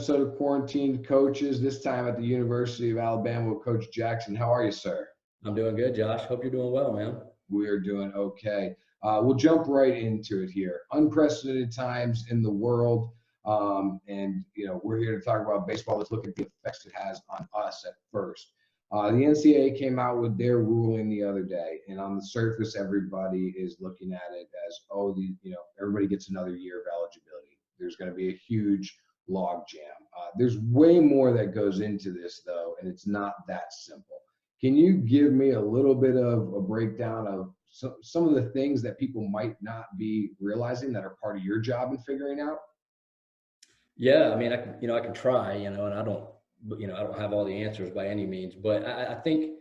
episode of Quarantined Coaches, this time at the University of Alabama with Coach Jackson. How are you, sir? I'm doing good, Josh. Hope you're doing well, man. We're doing okay. We'll jump right into it here. Unprecedented times in the world. And, we're here to talk about baseball. Let's look at the effects it has on us at first. The NCAA came out with their ruling the other day, and on the surface, everybody is looking at it as, everybody gets another year of eligibility. There's going to be a huge log jam. There's way more that goes into this, though, and it's not that simple. Can you give me a little bit of a breakdown of some of the things that people might not be realizing that are part of your job in figuring out? Yeah, I mean, I can try, and I don't have all the answers by any means, but I think,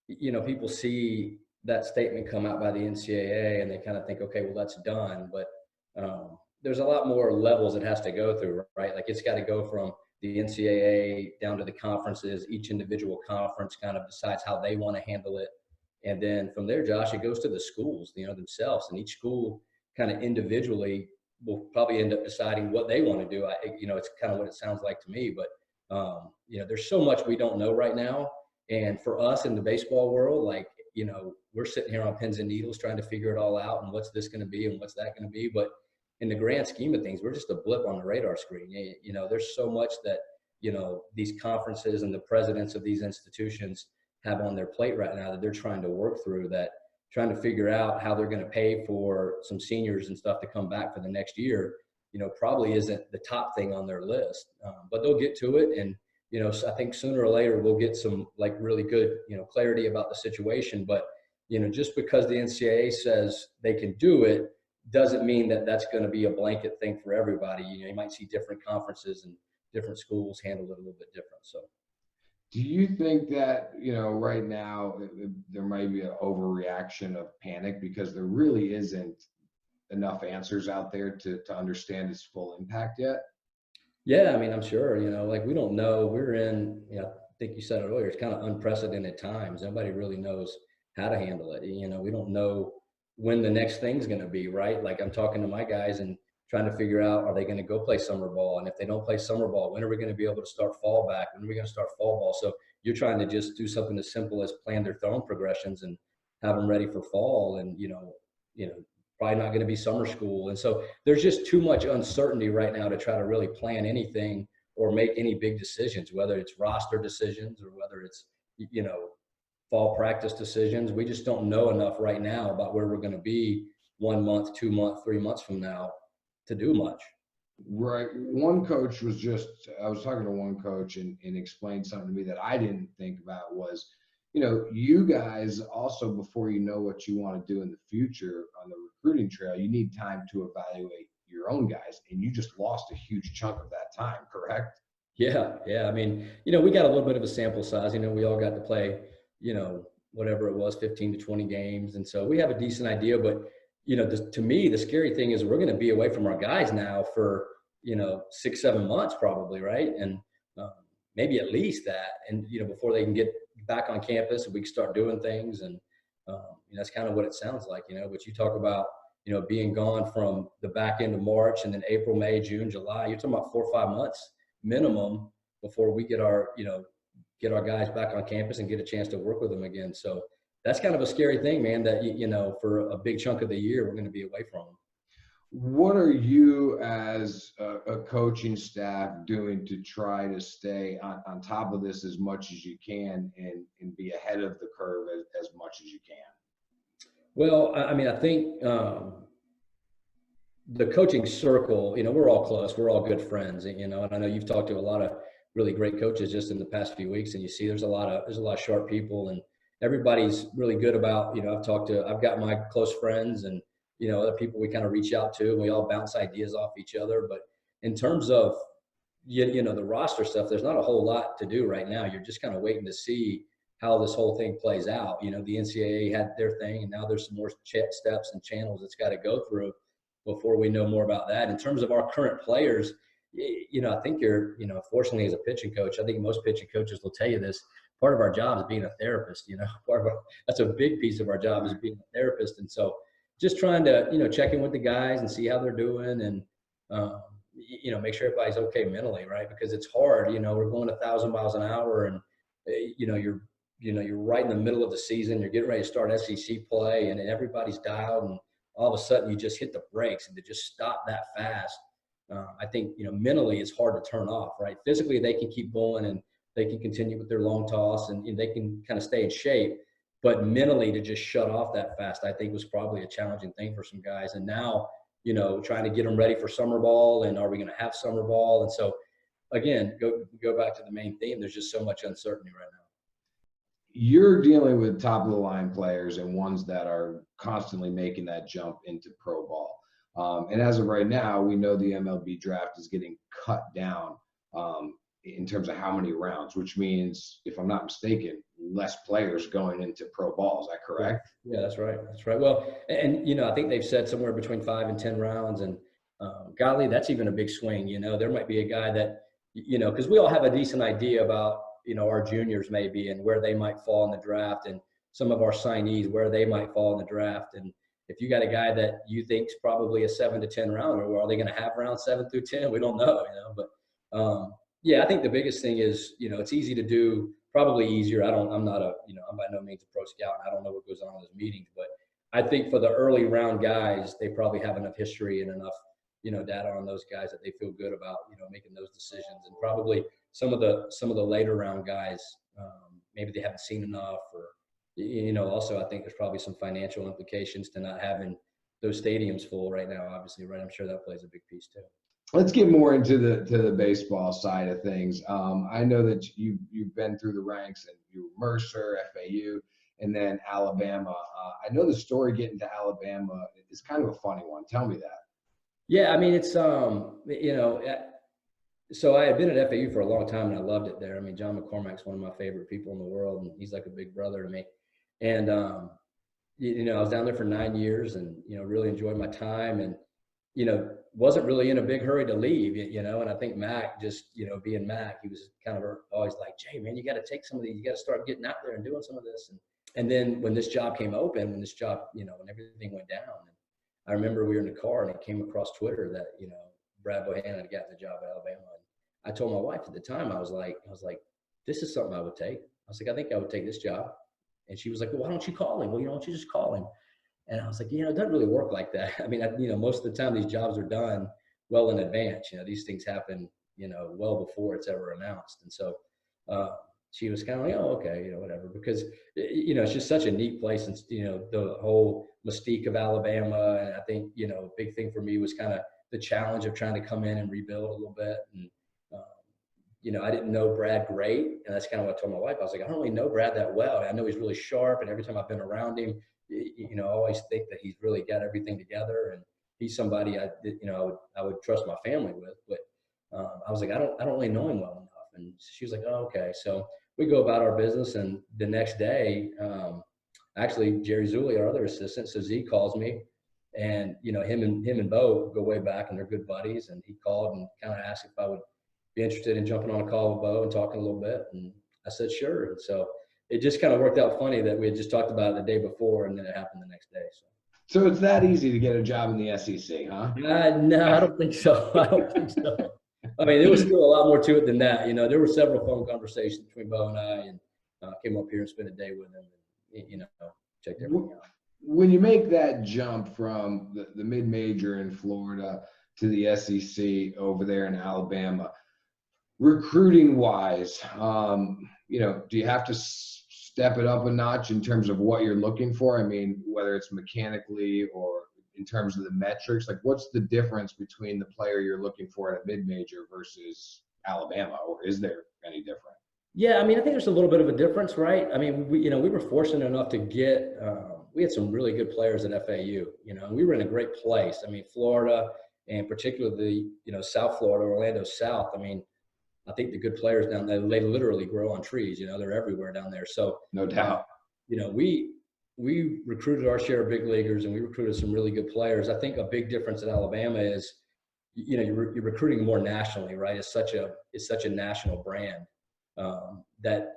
people see that statement come out by the NCAA and they kind of think, okay, well, that's done. But there's a lot more levels it has to go through, right? Like it's got to go from the NCAA down to the conferences. Each individual conference kind of decides how they want to handle it. And then from there, Josh, it goes to the schools, themselves. And each school kind of individually will probably end up deciding what they want to do. It's kind of what it sounds like to me. But, there's so much we don't know right now. And for us in the baseball world, we're sitting here on pins and needles trying to figure it all out and what's this going to be and what's that going to be. But in the grand scheme of things, we're just a blip on the radar screen. There's so much that, these conferences and the presidents of these institutions have on their plate right now that they're trying to work through, that trying to figure out how they're going to pay for some seniors and stuff to come back for the next year, probably isn't the top thing on their list. But they'll get to it. And, I think sooner or later we'll get some really good, clarity about the situation. But, just because the NCAA says they can do it doesn't mean that that's going to be a blanket thing for everybody. You might see different conferences and different schools handle it a little bit different. So. Do you think that, right now there might be an overreaction of panic because there really isn't enough answers out there to understand its full impact yet? Yeah, I mean, I'm sure, we don't know. We're in, I think you said it earlier, it's kind of unprecedented times. Nobody really knows how to handle it. We don't know when the next thing's going to be, right? Like I'm talking to my guys and trying to figure out, are they going to go play summer ball? And if they don't play summer ball, when are we going to be able to start fall back? When are we going to start fall ball? So you're trying to just do something as simple as plan their throwing progressions and have them ready for fall. And, probably not going to be summer school. And so there's just too much uncertainty right now to try to really plan anything or make any big decisions, whether it's roster decisions or whether it's, fall practice decisions. We just don't know enough right now about where we're going to be 1 month, 2 months, 3 months from now to do much. Right. One coach I was talking to one coach and explained something to me that I didn't think about was, you guys also, before you know what you want to do in the future on the recruiting trail, you need time to evaluate your own guys. And you just lost a huge chunk of that time, correct? Yeah. I mean, we got a little bit of a sample size. We all got to play, whatever it was, 15 to 20 games. And so we have a decent idea. But, to me, the scary thing is we're going to be away from our guys now for, 6-7 months probably, right? And maybe at least that. And, before they can get back on campus and we can start doing things. And that's kind of what it sounds like, but you talk about, being gone from the back end of March and then April, May, June, July, you're talking about 4 or 5 months minimum before we get our guys back on campus and get a chance to work with them again. So that's kind of a scary thing, man, that, for a big chunk of the year, we're going to be away from them. What are you as a coaching staff doing to try to stay on top of this as much as you can and be ahead of the curve as much as you can? Well, I mean, I think the coaching circle, we're all close. We're all good friends, and I know you've talked to a lot of really great coaches just in the past few weeks, and you see there's a lot of sharp people, and everybody's really good about, I've got my close friends and, other people we kind of reach out to, and we all bounce ideas off each other. But in terms of, the roster stuff, there's not a whole lot to do right now. You're just kind of waiting to see how this whole thing plays out. The NCAA had their thing, and now there's some more steps and channels it's got to go through before we know more about that. In terms of our current players, I think fortunately as a pitching coach, I think most pitching coaches will tell you this, part of our job is being a therapist, that's a big piece of our job is being a therapist. And so just trying to, check in with the guys and see how they're doing. And, make sure everybody's okay mentally, right? Because it's hard, we're going 1,000 miles an hour, and you're right in the middle of the season. You're getting ready to start SEC play, and everybody's dialed, and all of a sudden you just hit the brakes, and to just stop that fast. I think, mentally it's hard to turn off, right? Physically, they can keep going and they can continue with their long toss, and they can kind of stay in shape. But mentally, to just shut off that fast, I think was probably a challenging thing for some guys. And now, trying to get them ready for summer ball, and are we going to have summer ball? And so, again, go back to the main theme. There's just so much uncertainty right now. You're dealing with top of the line players and ones that are constantly making that jump into pro ball. And as of right now, we know the MLB draft is getting cut down in terms of how many rounds, which means, if I'm not mistaken, less players going into pro ball. Is that correct? Yeah, that's right. That's right. Well, and I think they've said somewhere between 5 and 10 rounds, and golly, that's even a big swing. There might be a guy that, because we all have a decent idea about, our juniors maybe, and where they might fall in the draft, and some of our signees, where they might fall in the draft. And if you got a guy that you think is probably a 7 to 10 rounder, well, are they going to have rounds 7 through 10? We don't know, but yeah, I think the biggest thing is, it's easy to do, probably easier. I'm not I'm by no means a pro scout, and I don't know what goes on in those meetings, but I think for the early round guys, they probably have enough history and enough, data on those guys that they feel good about, making those decisions. And probably some of the later round guys, maybe they haven't seen enough, or, also I think there's probably some financial implications to not having those stadiums full right now, obviously, right? I'm sure that plays a big piece too. Let's get more into the baseball side of things. I know that you've been through the ranks, and you were Mercer, FAU, and then Alabama. I know the story getting to Alabama is kind of a funny one. Tell me that. Yeah, I mean, it's so I had been at FAU for a long time, and I loved it there. I mean, John McCormack's one of my favorite people in the world, and he's like a big brother to me. And I was down there for 9 years, and really enjoyed my time, and wasn't really in a big hurry to leave, and I think Mac, just, being Mac, he was kind of always like, Jay, man, you got to take some of these, you got to start getting out there and doing some of this. And then when this job came open, when everything went down, and I remember we were in the car, and it came across Twitter that, Brad Bohannon had gotten the job at Alabama. And I told my wife at the time, I was like, this is something I would take. I was like, I think I would take this job. And she was like, well, why don't you call him? Well, why don't you just call him? And I was like, it doesn't really work like that. I mean, most of the time these jobs are done well in advance. These things happen, well before it's ever announced. And so she was kind of like, oh, okay, whatever, because, it's just such a neat place. And, the whole mystique of Alabama. And I think, a big thing for me was kind of the challenge of trying to come in and rebuild a little bit. And, I didn't know Brad great. And that's kind of what I told my wife. I was like, I don't really know Brad that well. I know he's really sharp. And every time I've been around him, I always think that he's really got everything together, and he's somebody I would trust my family with. But I was like, I don't really know him well enough. And she was like, oh, okay. So we go about our business, and the next day, actually Jerry Zulli, our other assistant, so Z calls me, and him and Bo go way back, and they're good buddies. And he called and kind of asked if I would be interested in jumping on a call with Bo and talking a little bit, and I said sure. And so it just kind of worked out funny that we had just talked about it the day before, and then it happened the next day. So it's that easy to get a job in the SEC, huh? No, I don't think so. I mean, there was still a lot more to it than that. There were several phone conversations between Bo and I, and came up here and spent a day with him, and, checked everything out. When you make that jump from the mid-major in Florida to the SEC over there in Alabama, recruiting wise, do you have to step it up a notch in terms of what you're looking for? I mean, whether it's mechanically or in terms of the metrics, like what's the difference between the player you're looking for at a mid-major versus Alabama, or is there any difference? Yeah, I mean, I think there's a little bit of a difference, right? I mean, we were fortunate enough to get, we had some really good players at FAU, we were in a great place. I mean, Florida, and particularly, South Florida, Orlando South. I mean, I think the good players down there, they literally grow on trees, they're everywhere down there. So no doubt, we recruited our share of big leaguers, and we recruited some really good players. I think a big difference at Alabama is, you're recruiting more nationally, right? It's such a national brand that,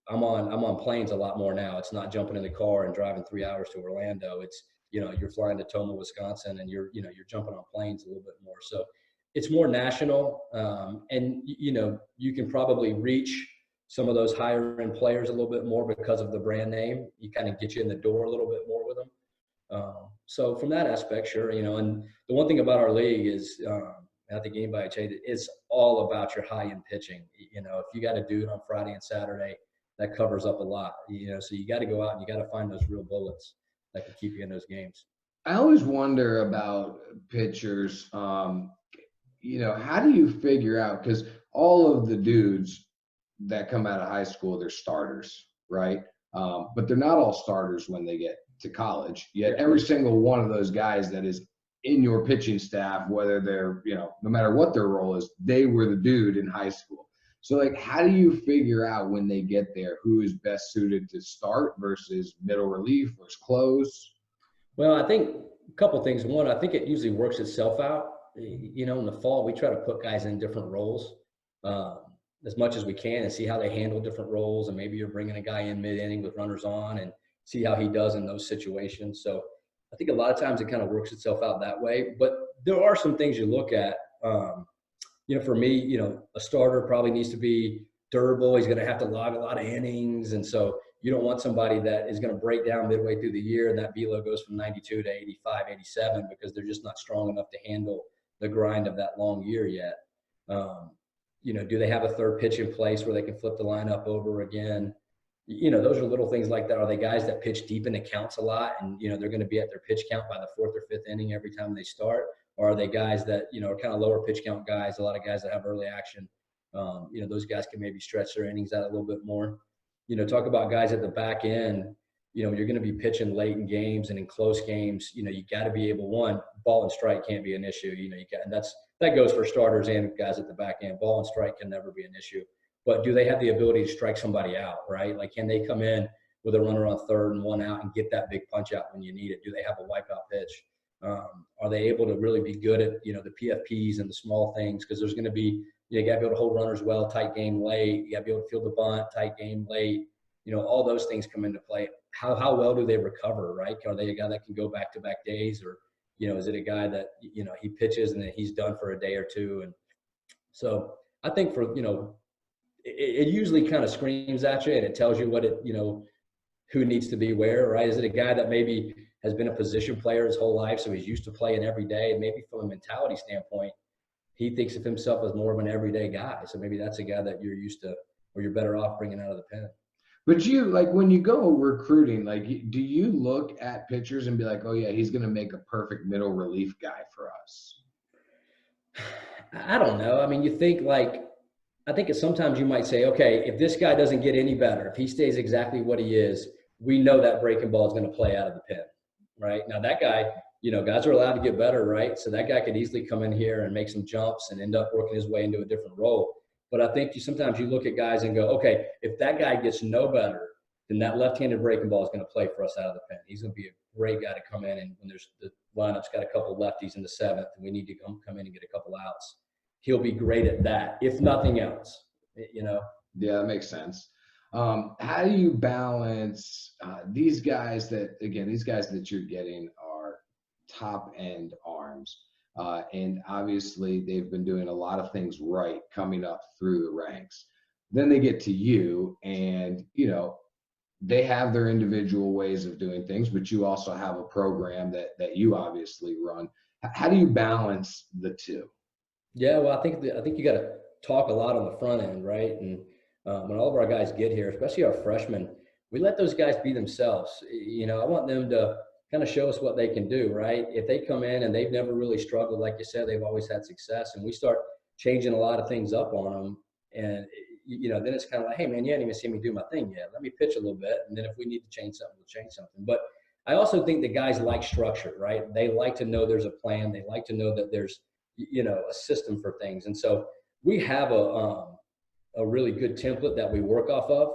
I'm on planes a lot more now. It's not jumping in the car and driving 3 hours to Orlando. It's, you're flying to Toma, Wisconsin, and you're jumping on planes a little bit more. So it's more national, and you can probably reach some of those higher end players a little bit more because of the brand name. You kind of get you in the door a little bit more with them. So from that aspect, sure, and the one thing about our league is, I think anybody would tell you, it's all about your high end pitching. If you got to do it on Friday and Saturday, that covers up a lot. So you got to go out and you got to find those real bullets that can keep you in those games. I always wonder about pitchers. How do you figure out, because all of the dudes that come out of high school, they're starters, right? But they're not all starters when they get to college. Yet every single one of those guys that is in your pitching staff, whether they're, no matter what their role is, they were the dude in high school. So, like, how do you figure out when they get there who is best suited to start versus middle relief versus close? Well, I think a couple things. One, I think it usually works itself out. In the fall, we try to put guys in different roles as much as we can and see how they handle different roles. And maybe you're bringing a guy in mid-inning with runners on and see how he does in those situations. So I think a lot of times it kind of works itself out that way. But there are some things you look at. For me, a starter probably needs to be durable. He's going to have to log a lot of innings. And so you don't want somebody that is going to break down midway through the year and that velo goes from 92 to 85, 87 because they're just not strong enough to handle the grind of that long year yet. Do they have a third pitch in place where they can flip the lineup over again? Those are little things like that. Are they guys that pitch deep in accounts a lot and, they're going to be at their pitch count by the fourth or fifth inning every time they start? Or are they guys that, are kind of lower pitch count guys, a lot of guys that have early action? Those guys can maybe stretch their innings out a little bit more. Talk about guys at the back end. You're going to be pitching late in games and in close games. You got to be able, one, ball and strike can't be an issue. And that goes for starters and guys at the back end. Ball and strike can never be an issue. But do they have the ability to strike somebody out, right? Like, can they come in with a runner on third and one out and get that big punch out when you need it? Do they have a wipeout pitch? Are they able to really be good at, the PFPs and the small things? Because there's going to be, you got to be able to hold runners well, tight game late. You got to be able to field the bunt, tight game late. All those things come into play. How well do they recover, right? Are they a guy that can go back-to-back days? Or, is it a guy that, he pitches and then he's done for a day or two? And so I think for, it usually kind of screams at you and it tells you what it, who needs to be where, right? Is it a guy that maybe has been a position player his whole life, so he's used to playing every day? And maybe from a mentality standpoint, he thinks of himself as more of an everyday guy. So maybe that's a guy that you're used to, or you're better off bringing out of the pen. But when you go recruiting, do you look at pitchers and be like, oh yeah, he's going to make a perfect middle relief guy for us? I don't know. I mean, you think I think sometimes you might say, okay, if this guy doesn't get any better, if he stays exactly what he is, we know that breaking ball is going to play out of the pen, right? Now that guy, guys are allowed to get better, right? So that guy could easily come in here and make some jumps and end up working his way into a different role. But I think sometimes you look at guys and go, okay, if that guy gets no better, then that left-handed breaking ball is going to play for us out of the pen. He's going to be a great guy to come in, and when there's the lineup's got a couple lefties in the seventh and we need to come in and get a couple outs, he'll be great at that, if nothing else, Yeah, that makes sense. How do you balance these guys that you're getting are top end arms? And obviously they've been doing a lot of things right coming up through the ranks. Then they get to you and, they have their individual ways of doing things, but you also have a program that you obviously run. How do you balance the two? Yeah, well, I think you got to talk a lot on the front end, right? And when all of our guys get here, especially our freshmen, we let those guys be themselves. I want them to kind of show us what they can do, right? If they come in and they've never really struggled, like you said, they've always had success, and we start changing a lot of things up on them, and then it's kind of like, hey man, you haven't even seen me do my thing yet. Let me pitch a little bit, and then if we need to change something, we'll change something. But I also think that guys like structure, right? They like to know there's a plan. They like to know that there's a system for things, and so we have a really good template that we work off of.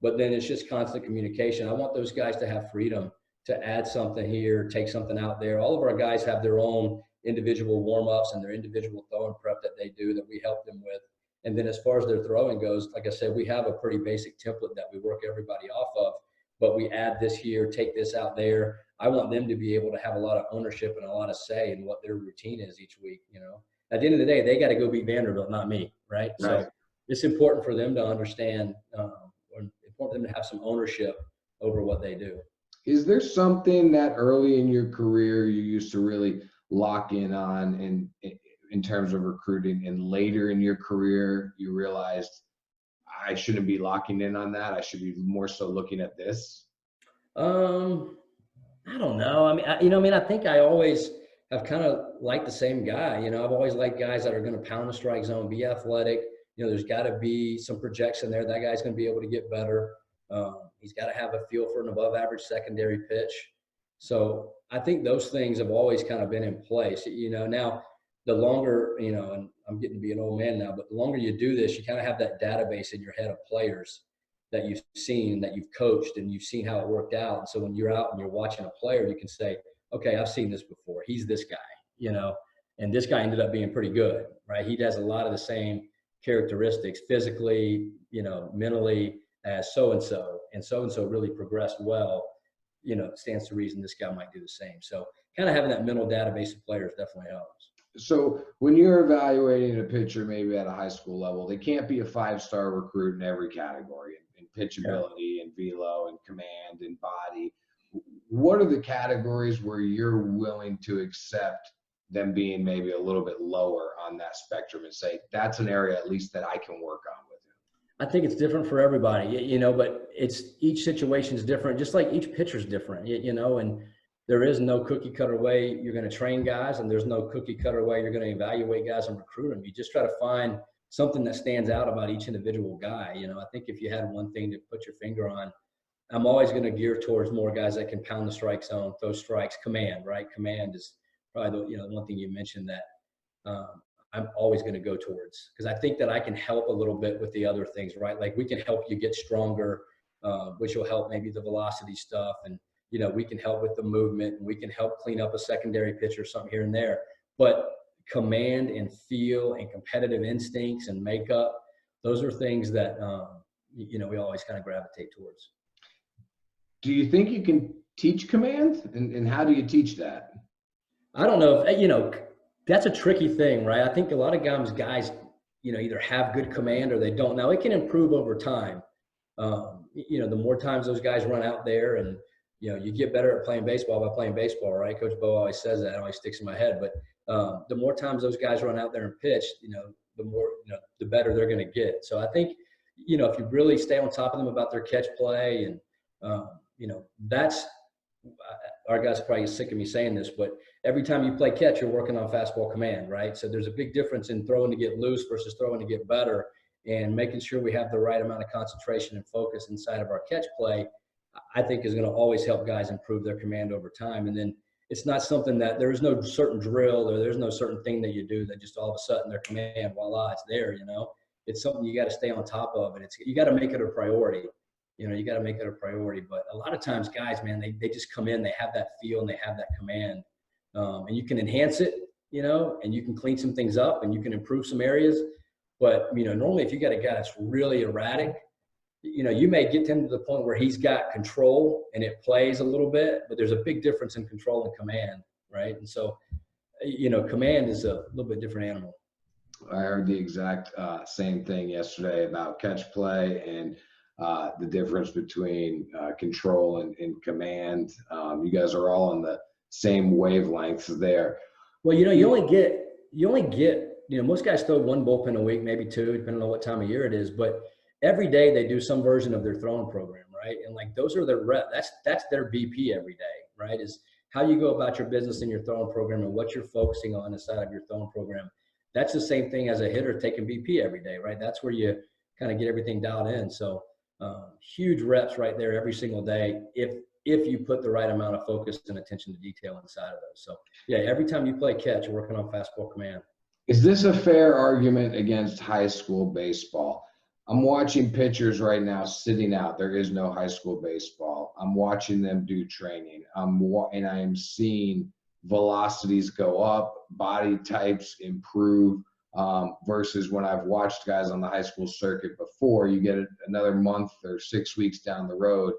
But then it's just constant communication. I want those guys to have freedom to add something here, take something out there. All of our guys have their own individual warm-ups and their individual throwing prep that they do that we help them with. And then as far as their throwing goes, like I said, we have a pretty basic template that we work everybody off of, but we add this here, take this out there. I want them to be able to have a lot of ownership and a lot of say in what their routine is each week. at the end of the day, they got to go beat Vanderbilt, not me, right? Right. So it's important for them to understand, or important for them to have some ownership over what they do. Is there something that early in your career you used to really lock in on in terms of recruiting, and later in your career you realized I shouldn't be locking in on that. I should be more so looking at this? Um, I don't know. I mean, I think I always have kind of liked the same guy. I've always liked guys that are going to pound the strike zone, be athletic. There's got to be some projection there. That guy's going to be able to get better. He's got to have a feel for an above average secondary pitch. So I think those things have always kind of been in place. Now the longer, and I'm getting to be an old man now, but the longer you do this, you kind of have that database in your head of players that you've seen, that you've coached, and you've seen how it worked out. And so when you're out and you're watching a player, you can say, okay, I've seen this before. He's this guy, and this guy ended up being pretty good, right? He has a lot of the same characteristics physically, mentally as so-and-so, and so-and-so really progressed well. It stands to reason this guy might do the same. So kind of having that mental database of players definitely helps. So when you're evaluating a pitcher, maybe at a high school level, they can't be a 5-star recruit in every category, in pitchability and velo and command and body. What are the categories where you're willing to accept them being maybe a little bit lower on that spectrum and say, that's an area at least that I can work on with him? I think it's different for everybody, but each situation is different, just like each pitcher's different, and there is no cookie cutter way you're going to train guys, and there's no cookie cutter way you're going to evaluate guys and recruit them. You just try to find something that stands out about each individual guy. I think if you had one thing to put your finger on, I'm always going to gear towards more guys that can pound the strike zone, throw strikes, command, right? Command is probably the one thing you mentioned that I'm always going to go towards, because I think that I can help a little bit with the other things, right? Like we can help you get stronger, which will help maybe the velocity stuff. And, we can help with the movement, and we can help clean up a secondary pitch or something here and there. But command and feel and competitive instincts and makeup, those are things that, we always kind of gravitate towards. Do you think you can teach command, and how do you teach that? I don't know if, that's a tricky thing, right? I think a lot of guys, either have good command or they don't. Now it can improve over time. The more times those guys run out there, and, you get better at playing baseball by playing baseball, right? Coach Bo always says that. It always sticks in my head. But the more times those guys run out there and pitch, the more, the better they're going to get. So I think, if you really stay on top of them about their catch play, and, that's – our guys are probably sick of me saying this, but every time you play catch, you're working on fastball command, right? So there's a big difference in throwing to get loose versus throwing to get better, and making sure we have the right amount of concentration and focus inside of our catch play, I think is going to always help guys improve their command over time. And then it's not something that there is no certain drill, or there's no certain thing that you do that just all of a sudden their command, voila, it's there, It's something you got to stay on top of, and you got to make it a priority. You got to make it a priority. But a lot of times guys, man, they just come in, they have that feel and they have that command. And you can enhance it, and you can clean some things up and you can improve some areas. But, normally if you got a guy that's really erratic, you may get him to the point where he's got control and it plays a little bit, but there's a big difference in control and command, right? And so, command is a little bit different animal. I heard the exact same thing yesterday about catch play and the difference between control and command. You guys are all on the same wavelengths there. Well, you only get, most guys throw one bullpen a week, maybe two, depending on what time of year it is. But every day they do some version of their throwing program, right? And like those are their that's their BP every day, right? Is how you go about your business in your throwing program and what you're focusing on inside of your throwing program. That's the same thing as a hitter taking BP every day, right? That's where you kind of get everything dialed in. So huge reps right there every single day if you put the right amount of focus and attention to detail inside of those. So yeah, every time you play catch, you're working on fastball command. Is this a fair argument against high school baseball? I'm watching pitchers right now sitting out. There is no high school baseball. I'm watching them do training. And I am seeing velocities go up, body types improve, versus when I've watched guys on the high school circuit before. You get another month or 6 weeks down the road,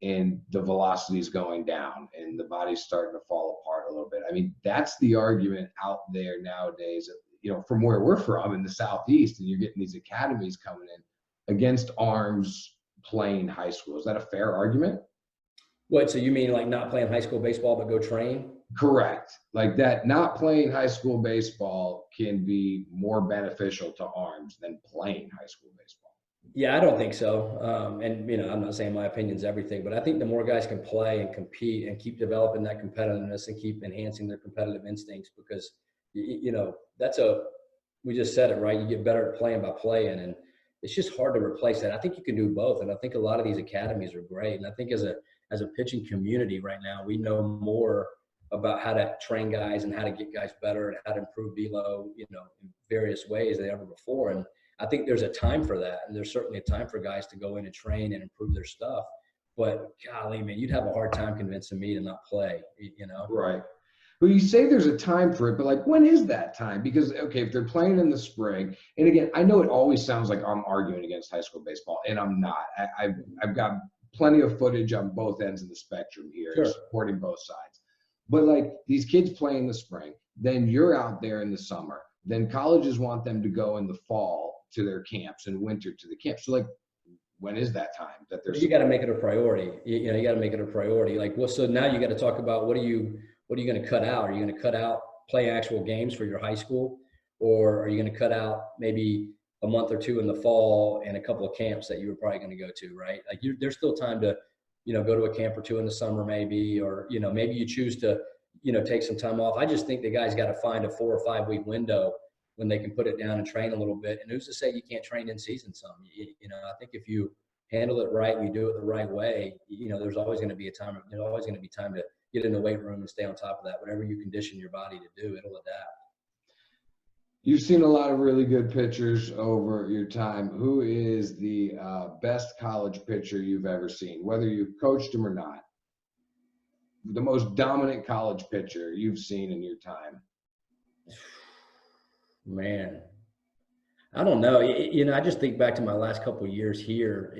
and the velocity is going down and the body's starting to fall apart a little bit. I mean, that's the argument out there nowadays. from where we're from in the Southeast, and you're getting these academies coming in against arms playing high school. Is that a fair argument? What, so you mean like not playing high school baseball, but go train? Correct. Like that, not playing high school baseball can be more beneficial to arms than playing high school baseball. Yeah, I don't think so. And I'm not saying my opinion's everything, but I think the more guys can play and compete and keep developing that competitiveness and keep enhancing their competitive instincts, because we just said it, right? You get better at playing by playing, and it's just hard to replace that. I think you can do both, and I think a lot of these academies are great. And I think as a pitching community right now, we know more about how to train guys and how to get guys better and how to improve velo, in various ways than ever before. And I think there's a time for that. And there's certainly a time for guys to go in and train and improve their stuff. But golly, man, you'd have a hard time convincing me to not play, Right. Well, you say there's a time for it, but like, when is that time? Because, okay, if they're playing in the spring, and again, I know it always sounds like I'm arguing against high school baseball, and I'm not. I've got plenty of footage on both ends of the spectrum here, Sure, supporting both sides. But like, these kids play in the spring, then you're out there in the summer, then colleges want them to go in the fall to their camps and winter to the camps. So like, when is that time that there's? you got to make it a priority. You got to make it a priority. Like, well, so now you got to talk about what are you going to cut out? Are you going to cut out playing actual games for your high school, or are you going to cut out maybe a month or two in the fall and a couple of camps that you were probably going to go to, right? Like, there's still time to, go to a camp or two in the summer maybe, or, maybe you choose to, take some time off. I just think the guys got to find a 4 or 5 week window when they can put it down and train a little bit. And who's to say you can't train in season some? I think if you handle it right and you do it the right way, there's always going to be time to get in the weight room and stay on top of that. Whatever you condition your body to do, it'll adapt. You've seen a lot of really good pitchers over your time. Who is the best college pitcher you've ever seen, whether you've coached him or not? The most dominant college pitcher you've seen in your time? Man, I don't know. I just think back to my last couple of years here,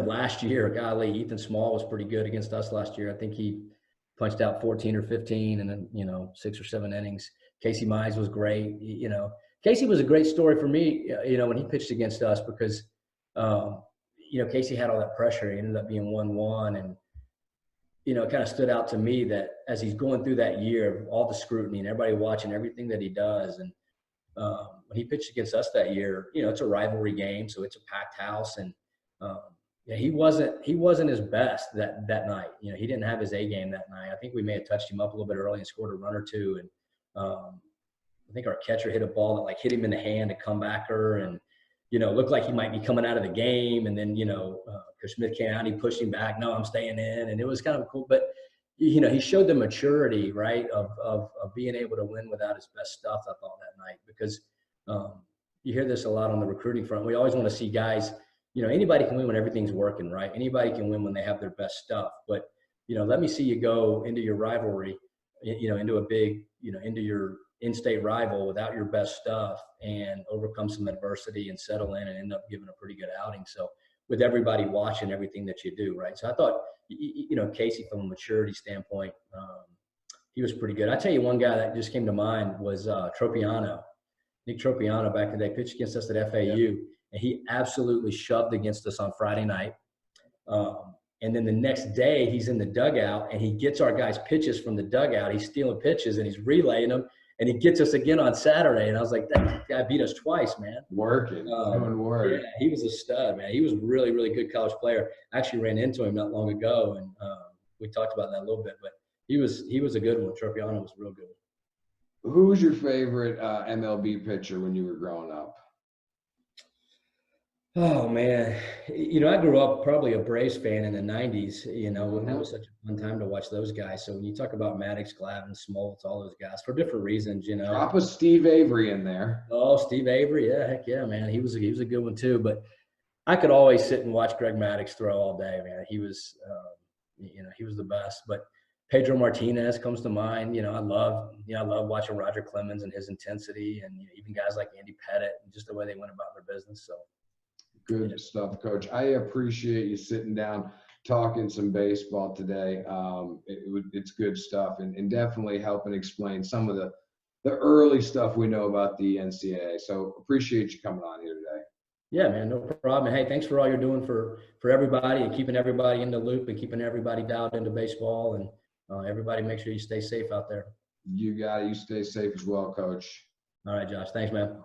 last year, golly, Ethan Small was pretty good against us last year. I think he punched out 14 or 15 and then, 6 or 7 innings. Casey Mize was great. Casey was a great story for me, when he pitched against us, because, Casey had all that pressure. He ended up being 1-1, and, it kind of stood out to me that as he's going through that year of all the scrutiny and everybody watching everything that he does. And when he pitched against us that year, it's a rivalry game, so it's a packed house. And he wasn't his best that night. He didn't have his A game that night. I think we may have touched him up a little bit early and scored a run or two. And I think our catcher hit a ball that hit him in the hand, a comebacker, and looked like he might be coming out of the game. And then, Chris Smith came out, he pushed him back. No, I'm staying in. And it was kind of cool. But, he showed the maturity, right, of being able to win without his best stuff, I thought, that night. Because you hear this a lot on the recruiting front. We always want to see guys, anybody can win when everything's working, right? Anybody can win when they have their best stuff. But, let me see you go into your rivalry, into a big, into your in-state rival without your best stuff and overcome some adversity and settle in and end up giving a pretty good outing. So with everybody watching everything that you do, right? So I thought, Casey, from a maturity standpoint, he was pretty good. I tell you, one guy that just came to mind was Tropiano. Nick Tropiano, back in the day, pitched against us at FAU, and he absolutely shoved against us on Friday night. And then the next day, he's in the dugout, and he gets our guys' pitches from the dugout. He's stealing pitches, and he's relaying them. And he gets us again on Saturday. And I was like, that guy beat us twice, man. Doing work. Yeah, he was a stud, man. He was a really, really good college player. I actually ran into him not long ago, and we talked about that a little bit. But he was a good one. Tropiano was real good. Who was your favorite MLB pitcher when you were growing up? Oh, man. I grew up probably a Braves fan in the 90s, and that was such a fun time to watch those guys. So when you talk about Maddox, Glavine, Smoltz, all those guys, for different reasons, Drop a Steve Avery in there. Oh, Steve Avery. Yeah, heck yeah, man. He was a good one too. But I could always sit and watch Greg Maddox throw all day, man. He was, he was the best. But Pedro Martinez comes to mind. I love watching Roger Clemens and his intensity, and even guys like Andy Pettit and just the way they went about their business. So. Good stuff, Coach. I appreciate you sitting down talking some baseball today. It's good stuff, and definitely helping explain some of the early stuff we know about the NCAA. So appreciate you coming on here today. Yeah, man, no problem. And hey, thanks for all you're doing for everybody and keeping everybody in the loop and keeping everybody dialed into baseball. And everybody, make sure you stay safe out there. You got it. You stay safe as well, Coach. All right, Josh. Thanks, man.